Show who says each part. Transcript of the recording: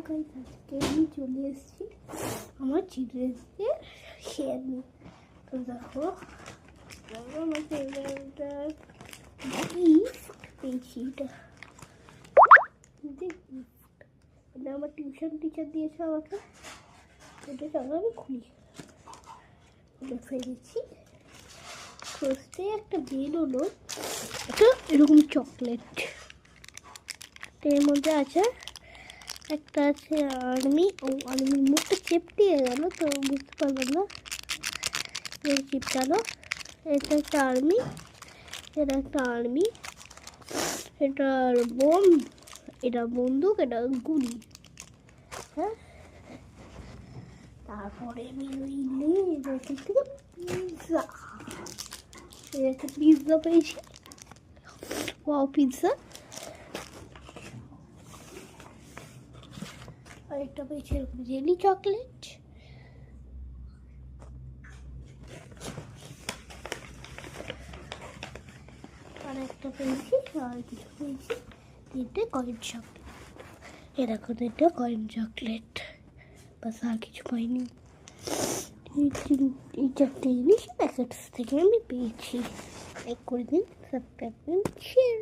Speaker 1: Guys, আজকে আমি চলে এসেছি আমার চিলড্রেন্সের শেয়ার নিয়ে। তো দেখো আমাকে এটা গিফট পেয়েছি। এটা আমার টিউশন টিচার দিয়েছে আমাকে। এটা চলো আমি খুলি। এটা ফেলেছি। ফার্স্টে একটা বেরোলো, এটা এরকম চকলেট। এর মধ্যে আছে একটা আছে আর্মি। ও আর্মির মুখটা চেপটিয়ে গেল, তো বুঝতে পারলাম না এই চিপটালো। এটা একটা আর্মি, এটা একটা আর্মি, এটার বোম, এটা বন্দুক, এটা গুলি। হ্যাঁ, তারপরে বেরোইলে এটা থেকে পিৎজা। একটা পিৎজা পেয়েছি। Wow pizza. আর একটা পেয়েছি এরকম জেলি চকলেট। আর একটা পেয়েছি, আর কিছু পেয়েছি, তিনটে কয়েন চকলেট। এরকম তিনটে কয়েন চকলেট, বাস আর কিছু পাইনি। এই চারটে জিনিস প্যাকেটস থেকে আমি পেয়েছি। লাইক করে দিন, সাবস্ক্রাইব করুন, শেয়ার।